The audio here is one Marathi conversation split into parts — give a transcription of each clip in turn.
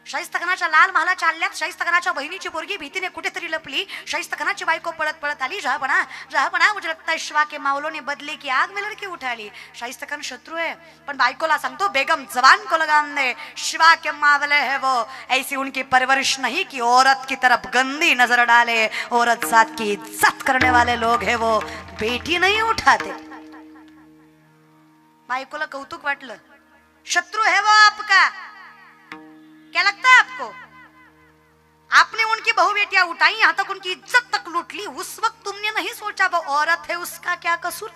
शाहिस्तखानाच्या लाल महाला चालल्यात, शाहिस्तखानाच्या बहिणीची पोरगी भीतीने कुठेतरी लपली, शाहिस्तखानाची बायको पळत पळत आली, जहापणा मुझे लगता है शिवा के मावलों ने बदले की आग में लड़की उठा ली। शाहिस्तखान शत्रु है पण बायकोला सांगतो बेगम जबान को लगाम दे, शिवा के मावले है वो, ऐसी उनकी परवरिश नहीं कि औरत की तरफ गंदी नजर डाले, औरत जात की इज्जत करने वाले लोग है वो, बेटी नहीं उठाते। बायकोला कौतुक वाटलं, शत्रु है वो आपका, क्या लगता है आपको? आपने उनकी बहू बेटियां उठाई, यहां तक उनकी इज्जत तक लूट ली, उस वक्त तुमने नहीं सोचा वो औरत है, उसका क्या कसूर?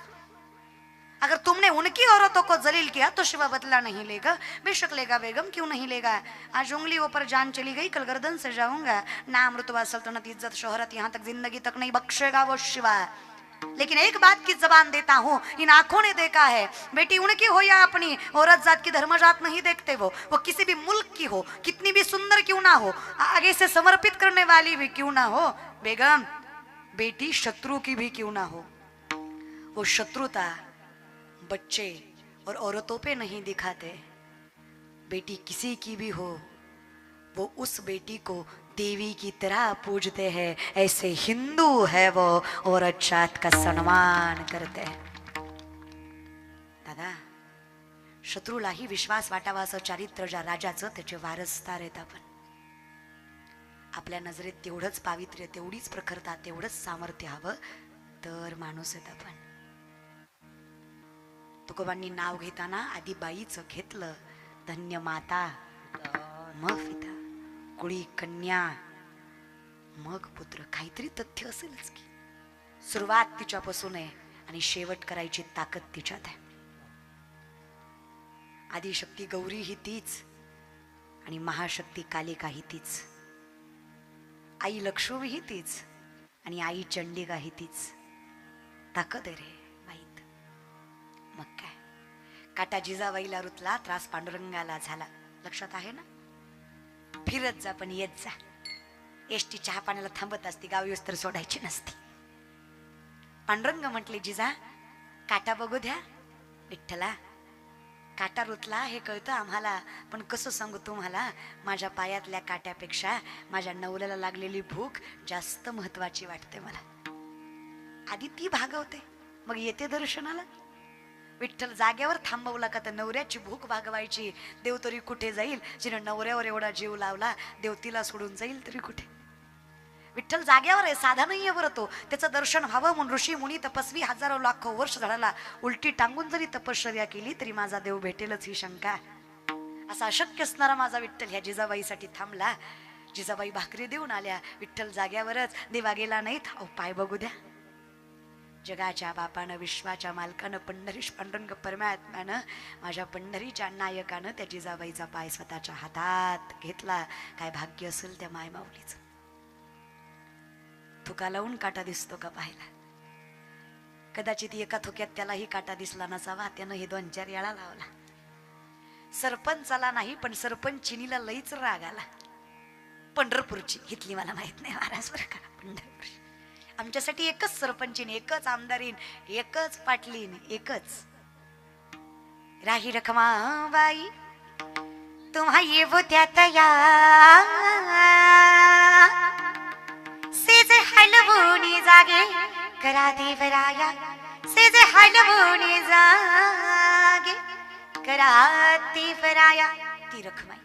अगर तुमने उनकी औरतों को जलील किया तो शिवा बदला नहीं लेगा। बेशक लेगा बेगम, क्यों नहीं लेगा। आज उंगलियों पर जान चली गई, कल गर्दन से जाऊंगा। नाम रुतबा सल्तनत इज्जत शोहरत यहां तक जिंदगी तक नहीं बख्शेगा वो शिवा। लेकिन एक बात की जबान देता हूं, इन आंखों ने देखा है, बेटी उनकी हो या अपनी, औरत जात की धर्मजात नहीं देखते। वो किसी भी मुल्क की हो, कितनी भी सुंदर क्यों ना हो, आगे से समर्पित करने वाली भी क्यों ना हो, बेगम बेटी शत्रु की भी क्यों ना हो, वो शत्रुता बच्चे और औरतों पे नहीं दिखाते। बेटी किसी की भी हो, वो उस बेटी को देवी की तरह पूजते हैं, ऐसे हिंदू है वो, औरत जात का सम्मान करते हैं। दादा, शत्रूलाही विश्वास वाटावा असं चारित्र्य ज्या राजाचं, त्याचे वारसदार आहेत आपण। आपल्या नजरेत तेवढंच पावित्र्य, तेवढीच प्रखरता, तेवढंच सामर्थ्य हवं तर माणूस आहेत आपण। तुकोबांनी नाव घेताना आधी बाईचं घेतलं, धन्य माता, मग पिता, कुळी कन्या, मग पुत्र। काहीतरी तथ्य असेलच की। सुरुवात तिच्यापासून आहे आणि शेवट करायची ताकद तिच्यात आहे। आदिशक्ती गौरी ही तीच आणि महाशक्ती कालिका ही तीच, आई लक्ष्मी ही तीच आणि आई चंडिका ही तीच। ताकद आहे रे बाईत। मग काय, काटा जिजाबाईला रुतला, त्रास पांडुरंगाला झाला, लक्षात आहे ना? फिरत जा पण येत जा। एसटी चहा पाण्याला थांबत असती, गाव येऊस तर सोडायची नसती। पांडुरंग म्हटले, जिजा काटा बघू द्या। विठ्ठला, काटा रुतला हे कळतं आम्हाला, पण कसं सांगू तुम्हाला, माझ्या पायातल्या काट्यापेक्षा माझ्या नवऱ्याला लागलेली भूक जास्त महत्वाची वाटते मला। आधी ती भागवते, मग येते दर्शनाला। विठ्ठल जाग्यावर थांबवला का तर नवऱ्याची भूक भागवायची। देव तरी कुठे जाईल, जिने नवऱ्यावर एवढा जीव लावला, देव तिला सोडून जाईल तरी कुठे? विठ्ठल जाग्यावर आहे, साधा नाहीये बरं तो। त्याचं दर्शन व्हावं म्हणून ऋषी मुनी तपस्वी हजारो लाखो वर्ष झाडाला उलटी टांगून जरी तपश्चर्या केली तरी माझा देव भेटेलच ही शंका। असा अशक्य असणारा माझा विठ्ठल ह्या जिजाबाईसाठी थांबला। जिजाबाई भाकरी देऊन आल्या, विठ्ठल जाग्यावरच। देवा गेला नाहीत, अहो पाय बघू द्या। जगाच्या बापानं, विश्वाच्या मालकानं, पंढरीश पांडुरंग परमात्म्यानं, माझ्या पंढरीच्या नायकानं त्या जिजाबाईचा पाय स्वतःच्या हातात घेतला। काय भाग्य असेल त्या मायमाऊलीचं। थुका लावून काटा दिसतो का पाहायला? कदाचित एका थुक्यात त्यालाही काटा दिसला नसावा, त्यानं हे 2-4 वेळा लावला। सरपंचाला नाही पण सरपंचिनीला लईच राग आला। पंढरपूरची, इथली मला माहित नाही महाराज बरं का। पंढरपूरची आमच्यासाठी एकच सरपंचीन, एकच आमदारीन, एकच पाटलीन, एकच राही रखमाबाई तुम्हा येवो त्यात या, सेजे हलवूनी जागे करा देवराया, सेजे हलवूनी जागे करा देवराया। ती रखमाई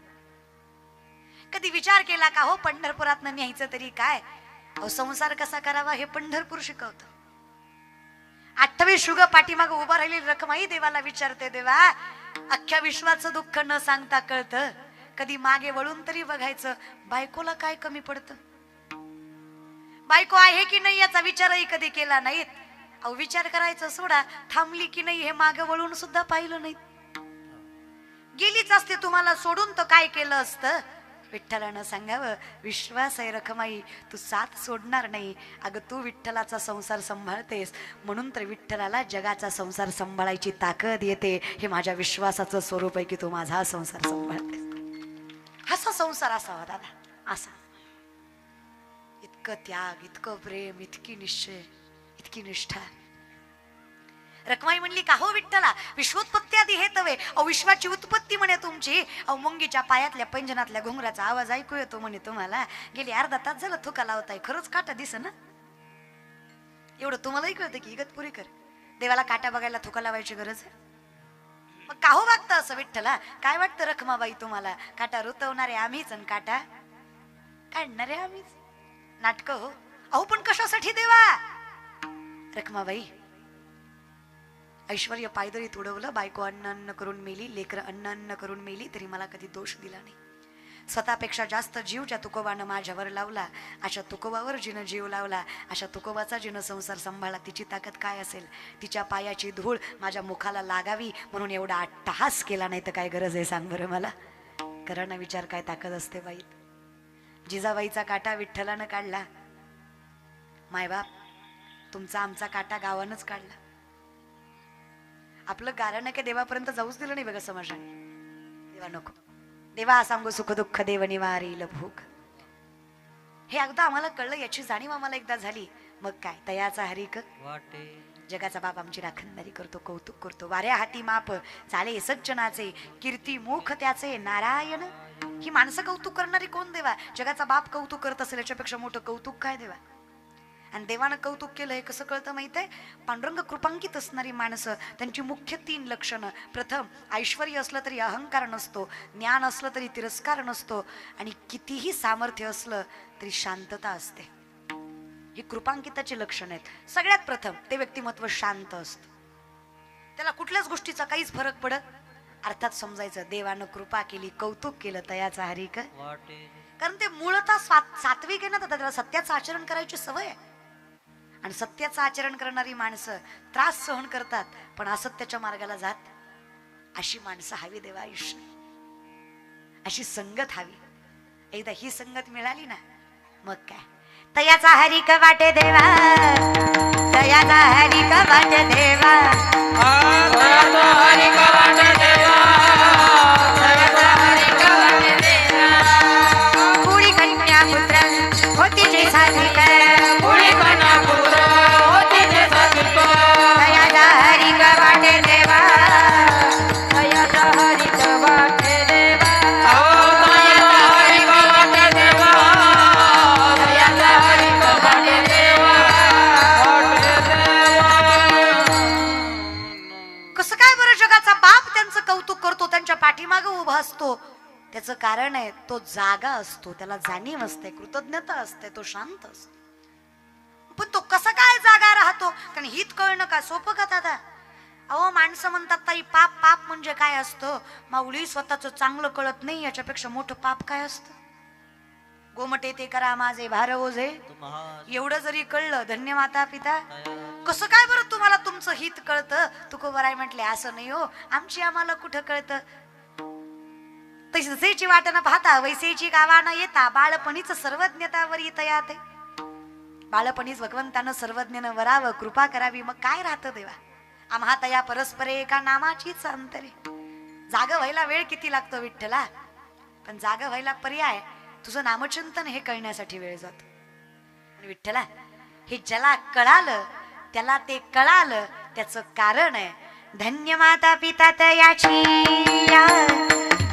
कधी विचार केला का हो, पंढरपुरात न्यायचं तरी काय? अहो संसार कसा करावा हे पंढरपूर शिकवतं। 8वे शुग पाठीमाग उभा राहिलेली रखमाई देवाला विचारते, देवा अख्ख्या विश्वाचं दुःख न सांगता कळतं, कधी मागे वळून तरी बघायचं, बायकोला काय कमी पडतं? बायको आहे की नाही याचा विचारही कधी केला नाहीत। अहो विचार करायचं सोडा, थांबली की नाही हे मागे वळून सुद्धा पाहिलं नाही। गेलीच असते तुम्हाला सोडून तर काय केलं असतं? विठ्ठलानं सांगावं, विश्वास आहे रखमाई, तू साथ सोडणार नाही। अगं तू विठ्ठलाचा संसार सांभाळतेस म्हणून तर विठ्ठलाला जगाचा संसार सांभाळायची ताकद येते। हे माझ्या विश्वासाचं स्वरूप आहे की तू माझा संसार सांभाळतेस। असा संसार असावा दादा, असा। इतकं त्याग, इतकं प्रेम, इतकी निश्चय, इतकी निष्ठा। रखमाई म्हणली का हो विठ्ठला, विश्वोत्पत्ती आधी हे तवे, अहो विश्वाची उत्पत्ती म्हणे तुमची, अहो मुंगीच्या पायातल्या पैंजनातल्या घुंगराचा आवाज ऐकू येतो म्हणे तुम्हाला, गेली अर्धा तास झालं थुका लावताय, खरंच काटा दिस ना, एवढं तुम्हालाही कळतं की इगतपुरी कर, देवाला काटा बघायला थुका लावायची गरज आहे? मग का हो वागतं असं विठ्ठला? काय वाटतं रखमाबाई तुम्हाला, काटा रुतवणारे आम्हीच आणि काटा काढणारे आम्हीच, नाटक हो. अहो पण कशासाठी देवा? रखमाबाई, ऐश्वर्य पायदळीत उडवलं, बायको अन्न अन्न करून मेली, लेकर अन्न अन्न करून मेली, तरी मला कधी दोष दिला नाही. स्वतःपेक्षा जास्त जीव ज्या तुकोबानं माझ्यावर लावला, अशा तुकोबावर जिनं जीव लावला, अशा तुकोबाचा जिनं संसार सांभाळला, तिची ताकद काय असेल? तिच्या पायाची धूळ माझ्या मुखाला लागावी म्हणून एवढा अट्टहास केला, नाही तर काय गरज आहे सांग बरं मला? करा ना विचार, काय ताकद असते बाईत. जिजाबाईचा काटा विठ्ठलानं काढला, मायबाप तुमचा आमचा काटा गावानंच काढला. आपलं गारणं काय देवापर्यंत जाऊच दिलं नाही बघा समाजाने. देवा नको, देवा सांगू सुख दुःख देव निवारील भूक. हे अगदा आम्हाला कळलं, याची जाणीव आम्हाला एकदा झाली, मग काय तयाचा हरिक वाटे, जगाचा बाप आमची राखणदारी करतो, कौतुक करतो. वाऱ्या हाती माप चाले सज्जनाचे, कीर्ती मुख त्याचे नारायण. ही माणसं कौतुक करणारी कोण देवा? जगाचा बाप कौतुक करत असेल याच्यापेक्षा मोठं कौतुक काय देवा? आणि देवानं कौतुक केलं हे कसं कळतं माहित आहे? पांडुरंग कृपांकित असणारी माणसं, त्यांची मुख्य 3 लक्षणं. प्रथम, ऐश्वर्य असलं तरी अहंकार नसतो, ज्ञान असलं तरी तिरस्कार नसतो, आणि कितीही सामर्थ्य असलं तरी शांतता असते. ही कृपांकिताची लक्षणं आहेत. सगळ्यात प्रथम ते व्यक्तिमत्व शांत असतं, त्याला कुठल्याच गोष्टीचा काहीच फरक पडत. अर्थात समजायचं देवानं कृपा केली, कौतुक केलं तयाचा हरिक वाटे, कारण ते मूळतः सात्विक आहे ना, तर त्याला सत्याचं आचरण करायची सवय आहे. आणि सत्याचं आचरण करणारी माणसं त्रास सहन करतात, पण असत्याच्या मार्गाला जात. अशी माणसं हवी देवा आयुष्य, अशी संगत हवी. एकदा ही संगत मिळाली ना, मग काय तयाचा हरिक वाटे देवा, तयाचा हरिक वाटे देवा, तयाचा हरिक वाटे देवा, तयाचा हरिक वाटे देवा. कुळी कन्या पुत्र होती जे साधिक, कुळी कन्या पुत्र होती जे साधिक, तयाचा हरिक वाटे देवा, तयाचा हरिक वाटे देवा, तयाचा हरिक वाटे देवा, तयाचा हरिक वाटे देवा. कसं काय बरं जगाचा बाप त्यांचं कौतुक करतो, त्यांच्या पाठीमागं उभा असतो? त्याचं कारण आहे, तो जागा असतो, त्याला जाणीव असते, कृतज्ञता असते, तो शांत असतो. पण तो कसा काय जागा राहतो? कारण हित कळणं का सोपं का दादा? अहो माणसं म्हणतात ताई पाप, पाप म्हणजे काय असतं? माऊली स्वतःच चांगलं कळत नाही, याच्यापेक्षा मोठं पाप काय असतं? गोमटे ते करा माझे भार ओझे, एवढं जरी कळलं धन्य माता पिता. कसं काय बरं तुम्हाला तुमचं हित कळतं? तुकोबाराय म्हटले असं नाही हो, आमची आम्हाला कुठं कळतं. तसेची वाट न पाहता वैसेची गावा न येता, बाळपणीच सर्वज्ञतावर येतयात. बाळपणीच भगवंतानं सर्वज्ञानं वरावं, कृपा करावी, मग काय राहतं देवा? आम्हा तया परस्परे एका नामाचीच अंतरे. जाग व्हायला वेळ किती लागतो विठ्ठला, पण जाग व्हायला पर्याय तुझं नामचिंतन हे कळण्यासाठी वेळ जातो. विठ्ठला हे ज्याला कळालं त्याला ते कळालं, त्याचं कारण आहे धन्य माता पिता तयाची,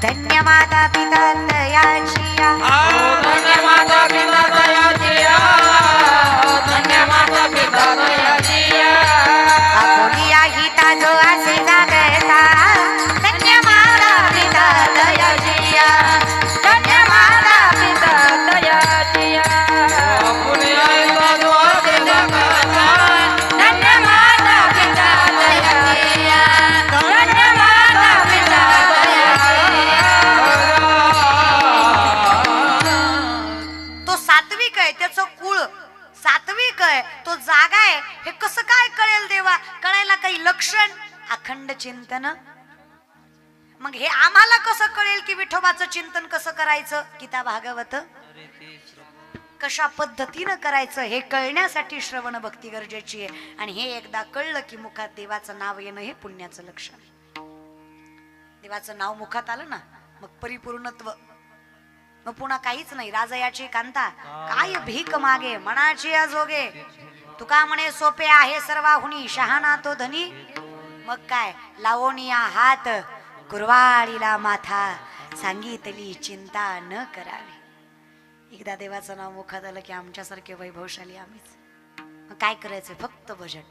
धन्य माता पिता तयाची, धन्य माता पिता तयाची, धन्य माता पिता तयाची. आपुलिया हिता जो असे जागता, धन्य माता पिता तयाची, धन्य माता पिता तयाची. आपुलिया हिता जो असे जागता, धन्य माता पिता तयाची, धन्य माता पिता तयाची. तो सात्विक आहे, त्याचं कुळ सात्विक आहे, तो जागा आहे. हे कसं काय कळेल देवा? कळायला काही लक्षण? अखंड चिंतन. मग हे आम्हाला कसं कळेल की विठोबाचं चिंतन कसं करायचं? गीता भागवत कशा पद्धतीनं करायचं हे कळण्यासाठी श्रवण भक्ती गरजेची आहे. आणि हे एकदा कळलं की मुखात देवाचं नाव येणं हे पुण्याचं लक्षण आहे. देवाचं नाव मुखात आलं ना, मग परिपूर्णत्व, मग पुन्हा काहीच नाही. राजयाची कांता काय भीक मागे मनाची अजोगे, तुका म्हणे सोपे आहे सर्वाहुनी, शहाणा तो धनी मग काय लावोनिया हात कुरवाळीला माथा सांगितली चिंता न करावी. एकदा देवाचं नाव मुखात आलं की आमच्यासारखे वैभवशाली आम्हीच. मग काय करायचं फक्त भजन.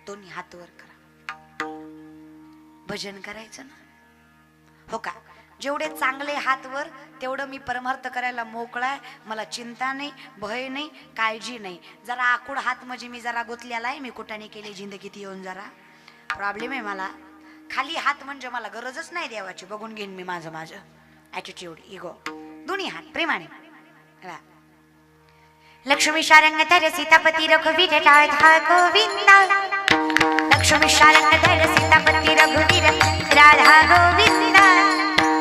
दोन्ही हात वर करा भजन करायचं ना. हो का जेवढे चांगले हात वर तेवढं मी परमार्थ करायला मोकळा आहे. मला चिंता नाही भय नाही काळजी नाही. जरा आकुड हात म्हणजे मी जरा गुतलेला आहे. मी कुठाने केली जिंदगीत येऊन जरा प्रॉब्लेम आहे मला. खाली हात म्हणजे मला गरजच नाही देवाची. बघून घेईन मी माझं ॲटिट्यूड इगो. दोन्ही हात प्रेमाने. लक्ष्मी शारंग धर सीतापती रघुवीर राधा गोविंदा. लक्ष्मी शारंग धर सीतापती रघुवीर राधा गोविंदा.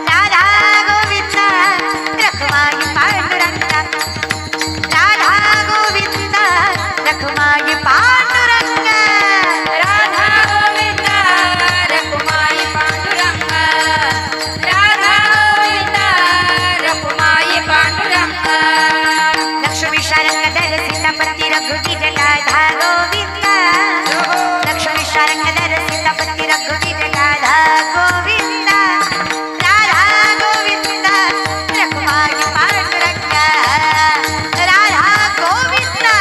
राधा गोविंदा रखमाई पांडुरंगा. राधा गोविंदा रखमाई पांडुरंगा. राधा गोविंदा रखुमाई पांडुरंगा. राधा गोविंदा रखुमाई पांडुरंगा. लक्ष्मी शारंग धर सीतापती रघुवीर राधा गोविंदा. लक्ष्मी शारंग धर सीतापती रघुवीर राधा गोविंदा. राधा गोविंदा रखुमाई पांडुरंगा. राधा गोविंदा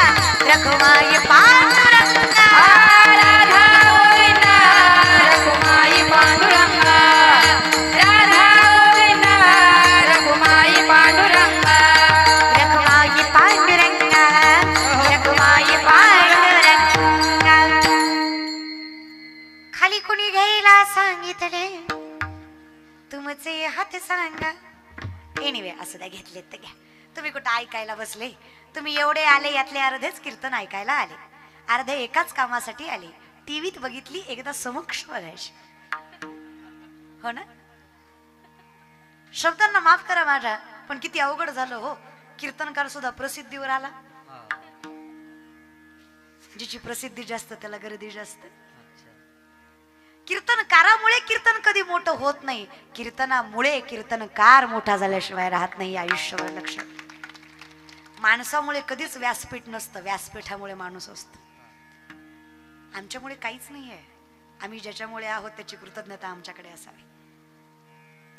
रखुमाई पांडुरंगा. राधा गोविंदा रखुमाई पांडुरंगा. राधा गोविंदा रखुमाई पांडुरंगा. रखुमाई पांडुरंगा. रखुमाई पांडुरंगा. खाली कुणी घ्यायला सांगितले तुमचे हात सांगा. एनिवे असं द्या घेतलेत तर घ्या. तुम्ही कुठं ऐकायला बसले. तुम्ही एवढे आले यातले अर्धेच कीर्तन ऐकायला आले. अर्धे एकाच कामासाठी आले. टीव्हीत बघितली एकदा समक्ष बघायची. हो ना शब्दांना माफ करा माझ्या पण किती अवघड झालं हो. कीर्तनकार सुद्धा प्रसिद्धीवर आला. जिची प्रसिद्धी जास्त त्याला गर्दी जास्त. कीर्तनकारामुळे कीर्तन कधी मोठं होत नाही. कीर्तनामुळे कीर्तनकार मोठा झाल्याशिवाय राहत नाही आयुष्यभर. लक्ष. माणसामुळे कधीच व्यासपीठ नसतं. व्यासपीठामुळे माणूस असतो. आमच्यामुळे काहीच नाही आहे. आम्ही ज्याच्यामुळे आहोत त्याची कृतज्ञता आमच्याकडे असावी.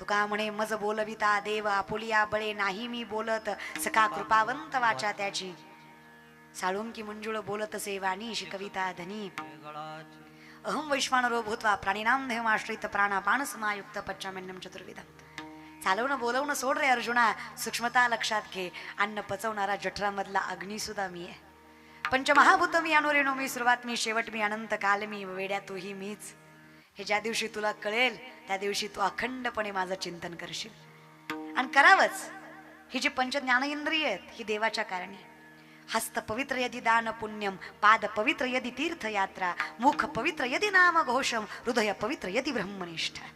तुका म्हणे मज बोलविता देव आपुलिया बळे नाही मी बोलत. सका कृपावंत वाचा त्याची. साळुंकी मंजुळ बोलत से वाणी शिकविता धनी. अहम वैश्वानरो भूत्वा प्राणीनाम देहमाश्रित प्राणापान समायुक्त पच्चामेन्नम चतुर्विधम. चालवणं बोलवणं सोड रे अर्जुना. सूक्ष्मता लक्षात घे. अन्न पचवणारा जठरामधला अग्नी सुद्धा मी आहे. पंचमहाभूत मी अनुरेणू मी. सुरुवात मी शेवट मी. अनंत काल मी. वेड्या तूही मीच. हे ज्या दिवशी तुला कळेल त्या दिवशी तू अखंडपणे माझं चिंतन करशील. आणि करावंच. ही जी पंच ज्ञानेंद्रिय आहेत ही देवाच्या कारणी. हस्त पवित्र यदि दान पुण्यम. पाद पवित्र यदि तीर्थयात्रा. मुख पवित्र यदि नाम घोषम. हृदय पवित्र यदि ब्रह्मनिष्ठा.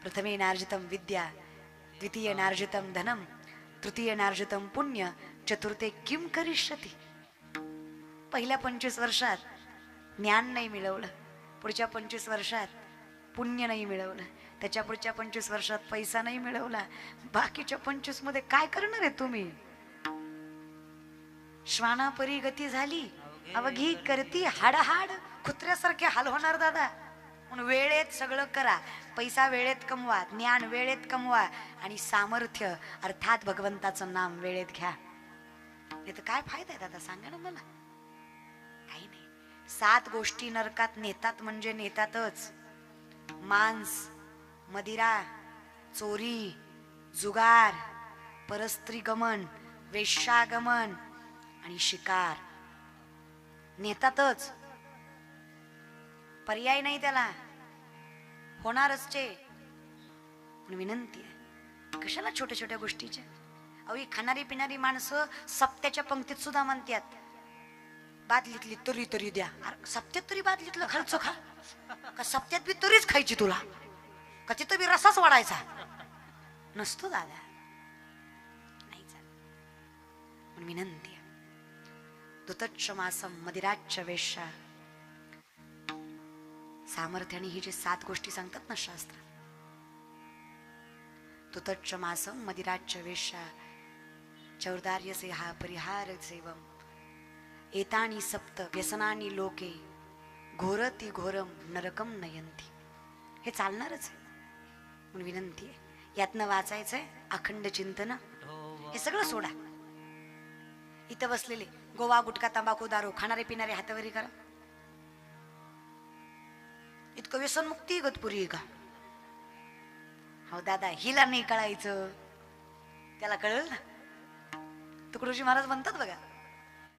प्रथमे नार्जितं विद्या. द्वितीय नार्जितं धनम. तृतीय नार्जितं पुण्य. चतुर्थे किम करिष्यति. पहिल्या 25 वर्षात ज्ञान नाही मिळवलं. पुढच्या 25 वर्षात पुण्य नाही मिळवलं. त्याच्या पुढच्या 25 वर्षात पैसा नाही मिळवला. बाकीच्या 25 मध्ये काय करणार आहे तुम्ही. श्वानापरी गती झाली अवघी करती हाडहाड. कुत्र्यासारखे हाल होणार दादा. म्हणून वेळेत सगळं करा. पैसा वेळेत कमवा. ज्ञान वेळेत कमवा. आणि सामर्थ्य अर्थात भगवंताचं नाम वेळेत घ्या. नाही तर काय फायदा आहे दादा सांगा ना मला. काही नाही. 7 गोष्टी नरकात नेतात म्हणजे नेतातच. मांस मदिरा चोरी जुगार परस्त्रीगमन वेश्यागमन आणि शिकार नेतातच. पर्याय नाही त्याला. होणारच ते. विनंती आहे कशाला छोट्या छोट्या गोष्टीच्या. अहो ही खाणारी पिणारी माणसं सप्त्याच्या पंक्तीत सुद्धा म्हणतात बादलीतली तरी तरी द्या. सप्त्यात तरी बादलीतलं खालचं खा का. सप्त्यात बी तरीच खायची तुला का. तिथं बी रसाच वाढायचा नसतो दादा. नाही चाल. विनंती आहे. दुतच्च मासम मदिराच्च वेश्या. सामर्थ्याने ही जे 7 गोष्टी सांगतात ना शास्त्र. दुतच्च मासम मदिराच्च वेश्या. चौदार्य सेहा परिहार सेवम. एतानी सप्त व्यसनानी लोके घोरती घोरम नरकम नयंती. हे चालणारच आहे म्हणून विनंती आहे. यातनं वाचायचंय अखंड चिंतन. हे सगळं सोडा. इथं बसलेले गोवा गुटखा तंबाखू दारू खाणारे पिणारे हातावरी करा. इतकं व्यसनमुक्ती गतपुरी आहे का? हो दादा, हिला नाही कळायचं, त्याला कळलं ना. तुकडोजी महाराज म्हणतात बघा,